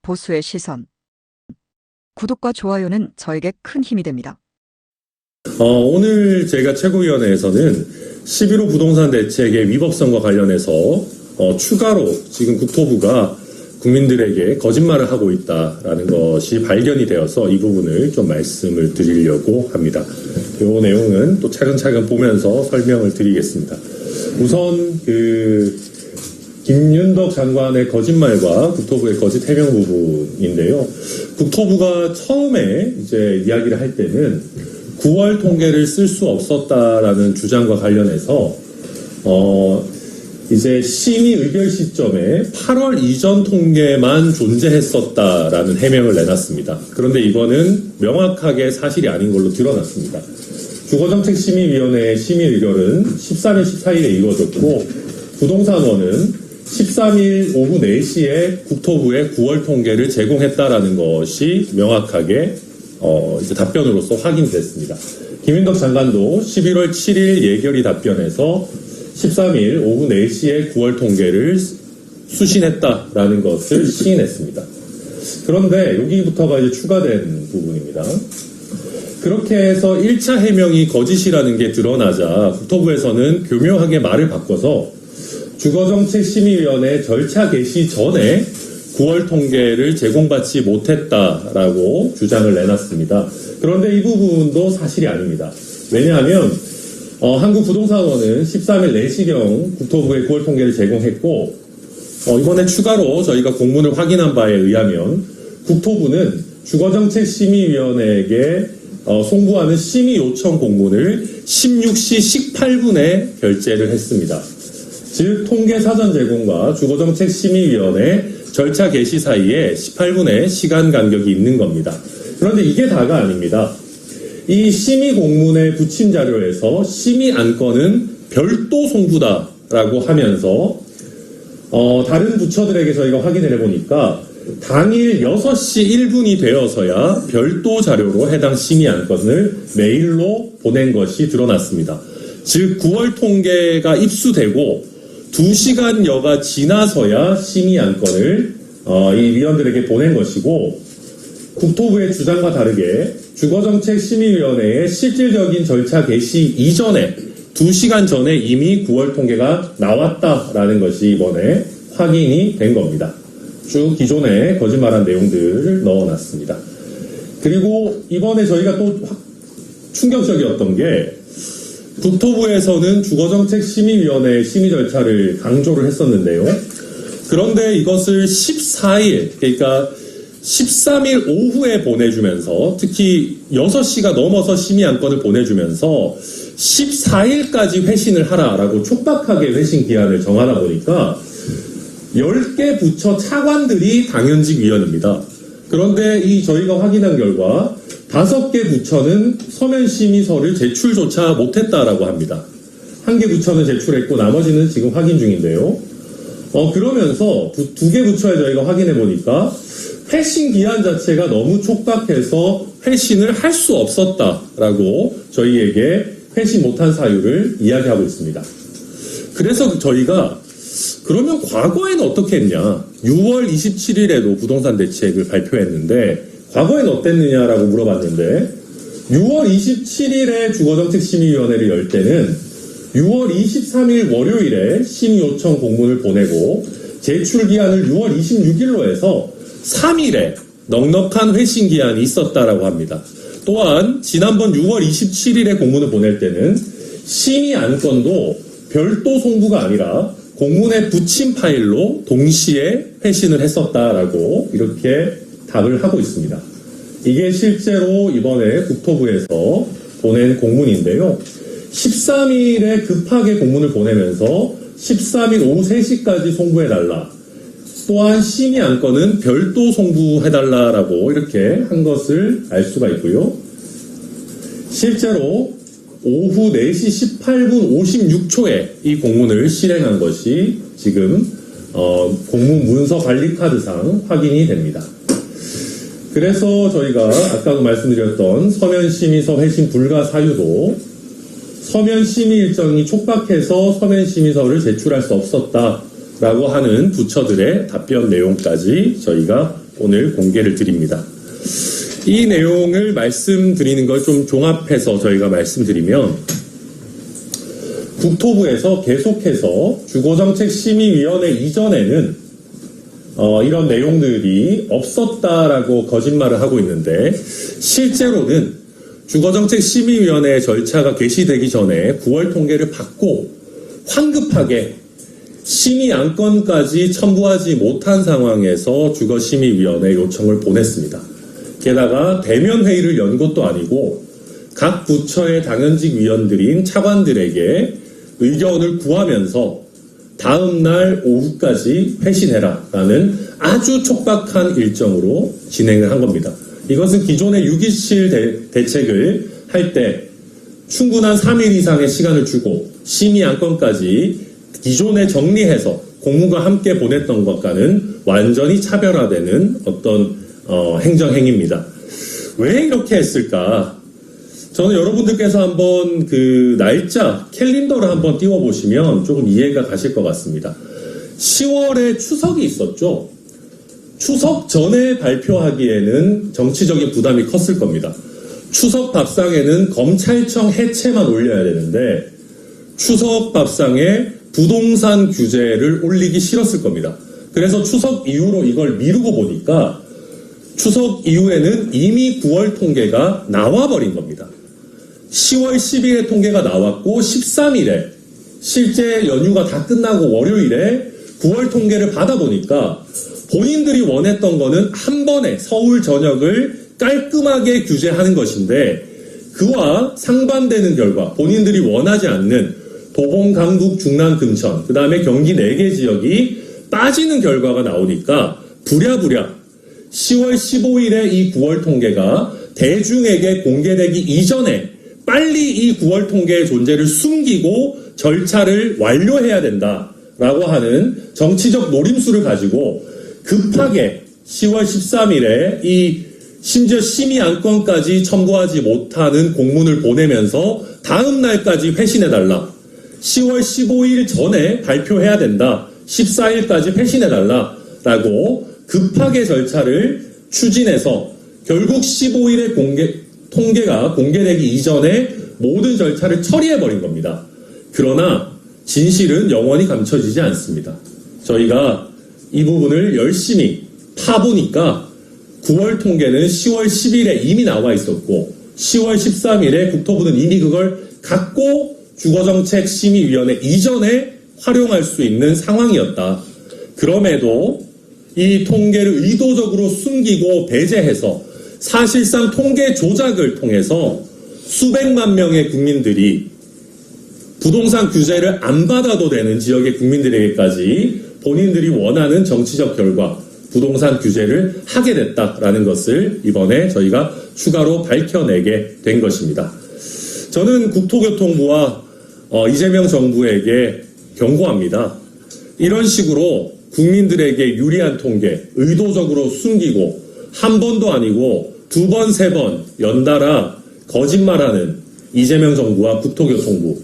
보수의 시선. 구독과 좋아요는 저에게 큰 힘이 됩니다. 오늘 제가 최고위원회에서는 11호 부동산 대책의 위법성과 관련해서 추가로 지금 국토부가 국민들에게 거짓말을 하고 있다라는 것이 발견이 되어서 이 부분을 좀 말씀을 드리려고 합니다. 이 내용은 또 차근차근 보면서 설명을 드리겠습니다. 우선 김윤덕 장관의 거짓말과 국토부의 거짓 해명 부분인데요. 국토부가 처음에 이제 이야기를 할 때는 9월 통계를 쓸 수 없었다라는 주장과 관련해서 이제 심의 의결 시점에 8월 이전 통계만 존재했었다라는 해명을 내놨습니다. 그런데 이거는 명확하게 사실이 아닌 걸로 드러났습니다. 주거정책심의위원회의 심의 의결은 13일, 14일에 이루어졌고 부동산원은 13일 오후 4시에 국토부에 9월 통계를 제공했다라는 것이 명확하게 이제 답변으로서 확인됐습니다. 김윤덕 장관도 11월 7일 예결위 답변에서 13일 오후 4시에 9월 통계를 수신했다라는 것을 시인했습니다. 그런데 여기부터가 이제 추가된 부분입니다. 그렇게 해서 1차 해명이 거짓이라는 게 드러나자 국토부에서는 교묘하게 말을 바꿔서 주거정책심의위원회 절차 개시 전에 9월 통계를 제공받지 못했다라고 주장을 내놨습니다. 그런데 이 부분도 사실이 아닙니다. 왜냐하면 한국부동산원은 13일 4시경 국토부에 9월 통계를 제공했고 이번에 추가로 저희가 공문을 확인한 바에 의하면 국토부는 주거정책심의위원회에게 송부하는 심의 요청 공문을 16시 18분에 결재를 했습니다. 즉 통계 사전 제공과 주거정책심의위원회 절차 개시 사이에 18분의 시간 간격이 있는 겁니다. 그런데 이게 다가 아닙니다. 이 심의 공문의 부침 자료에서 심의 안건은 별도 송부다라고 하면서 다른 부처들에게 저희가 확인을 해보니까 당일 6시 1분이 되어서야 별도 자료로 해당 심의 안건을 메일로 보낸 것이 드러났습니다. 즉 9월 통계가 입수되고 2시간여가 지나서야 심의 안건을 이 위원들에게 보낸 것이고 국토부의 주장과 다르게 주거정책심의위원회의 실질적인 절차 개시 이전에 2시간 전에 이미 9월 통계가 나왔다라는 것이 이번에 확인이 된 겁니다. 쭉 기존에 거짓말한 내용들을 넣어놨습니다. 그리고 이번에 저희가 또 충격적이었던 게 국토부에서는 주거정책심의위원회의 심의 절차를 강조를 했었는데요. 그런데 이것을 14일, 그러니까 13일 오후에 보내주면서 특히 6시가 넘어서 심의 안건을 보내주면서 14일까지 회신을 하라라고 촉박하게 회신 기한을 정하다 보니까 10개 부처 차관들이 당연직 위원입니다. 그런데 저희가 확인한 결과 5개 부처는 서면심의서를 제출조차 못했다라고 합니다. 1개 부처는 제출했고 나머지는 지금 확인 중인데요. 그러면서 2개 부처에 저희가 확인해 보니까 회신 기한 자체가 너무 촉박해서 회신을 할 수 없었다라고 저희에게 회신 못한 사유를 이야기하고 있습니다. 그래서 저희가 그러면 과거에는 어떻게 했냐? 6월 27일에도 부동산 대책을 발표했는데 과거에는 어땠느냐라고 물어봤는데 6월 27일에 주거정책심의위원회를 열 때는 6월 23일 월요일에 심의 요청 공문을 보내고 제출 기한을 6월 26일로 해서 3일에 넉넉한 회신 기한이 있었다라고 합니다. 또한 지난번 6월 27일에 공문을 보낼 때는 심의 안건도 별도 송부가 아니라 공문의 부침 파일로 동시에 회신을 했었다라고 이렇게 답을 하고 있습니다. 이게 실제로 이번에 국토부에서 보낸 공문인데요. 13일에 급하게 공문을 보내면서 13일 오후 3시까지 송부해달라. 또한 심의 안건은 별도 송부해달라라고 이렇게 한 것을 알 수가 있고요. 실제로 오후 4시 18분 56초에 이 공문을 실행한 것이 지금 공문 문서 관리 카드상 확인이 됩니다. 그래서 저희가 아까도 말씀드렸던 서면심의서 회신 불가 사유도 서면심의 일정이 촉박해서 서면심의서를 제출할 수 없었다라고 하는 부처들의 답변 내용까지 저희가 오늘 공개를 드립니다. 이 내용을 말씀드리는 걸 좀 종합해서 저희가 말씀드리면 국토부에서 계속해서 주거정책심의위원회 이전에는 이런 내용들이 없었다라고 거짓말을 하고 있는데 실제로는 주거정책심의위원회 절차가 개시되기 전에 9월 통계를 받고 황급하게 심의 안건까지 첨부하지 못한 상황에서 주거심의위원회 요청을 보냈습니다. 게다가 대면 회의를 연 것도 아니고 각 부처의 당연직 위원들인 차관들에게 의견을 구하면서 다음 날 오후까지 회신해라라는 아주 촉박한 일정으로 진행을 한 겁니다. 이것은 기존의 6.27 대책을 할 때 충분한 3일 이상의 시간을 주고 심의 안건까지 기존에 정리해서 공무가 함께 보냈던 것과는 완전히 차별화되는 어떤 행정행위입니다. 왜 이렇게 했을까? 저는 여러분들께서 한번 그 날짜 캘린더를 한번 띄워보시면 조금 이해가 가실 것 같습니다. 10월에 추석이 있었죠. 추석 전에 발표하기에는 정치적인 부담이 컸을 겁니다. 추석 밥상에는 검찰청 해체만 올려야 되는데 추석 밥상에 부동산 규제를 올리기 싫었을 겁니다. 그래서 추석 이후로 이걸 미루고 보니까 추석 이후에는 이미 9월 통계가 나와버린 겁니다. 10월 10일에 통계가 나왔고 13일에 실제 연휴가 다 끝나고 월요일에 9월 통계를 받아보니까 본인들이 원했던 거는 한 번에 서울 전역을 깔끔하게 규제하는 것인데 그와 상반되는 결과 본인들이 원하지 않는 도봉, 강북, 중랑, 금천 그 다음에 경기 4개 지역이 빠지는 결과가 나오니까 부랴부랴 10월 15일에 이 9월 통계가 대중에게 공개되기 이전에 빨리 이 9월 통계의 존재를 숨기고 절차를 완료해야 된다라고 하는 정치적 노림수를 가지고 급하게 10월 13일에 이 심지어 심의 안건까지 첨부하지 못하는 공문을 보내면서 다음 날까지 회신해달라. 10월 15일 전에 발표해야 된다. 14일까지 회신해달라라고 급하게 절차를 추진해서 결국 15일에 통계가 공개되기 이전에 모든 절차를 처리해버린 겁니다. 그러나 진실은 영원히 감춰지지 않습니다. 저희가 이 부분을 열심히 파보니까 9월 통계는 10월 10일에 이미 나와 있었고 10월 13일에 국토부는 이미 그걸 갖고 주거정책심의위원회 이전에 활용할 수 있는 상황이었다. 그럼에도 이 통계를 의도적으로 숨기고 배제해서 사실상 통계 조작을 통해서 수백만 명의 국민들이 부동산 규제를 안 받아도 되는 지역의 국민들에게까지 본인들이 원하는 정치적 결과 부동산 규제를 하게 됐다라는 것을 이번에 저희가 추가로 밝혀내게 된 것입니다. 저는 국토교통부와 이재명 정부에게 경고합니다. 이런 식으로 국민들에게 유리한 통계 의도적으로 숨기고 한 번도 아니고 2번, 3번 연달아 거짓말하는 이재명 정부와 국토교통부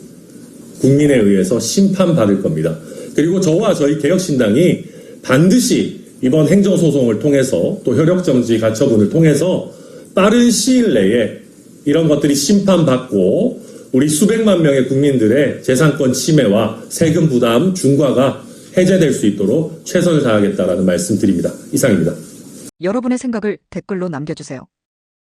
국민에 의해서 심판받을 겁니다. 그리고 저와 저희 개혁신당이 반드시 이번 행정소송을 통해서 또 혈역정지 가처분을 통해서 빠른 시일 내에 이런 것들이 심판받고 우리 수백만 명의 국민들의 재산권 침해와 세금 부담 중과가 해제될 수 있도록 최선을 다하겠다라는 말씀드립니다. 이상입니다. 여러분의 생각을 댓글로 남겨주세요.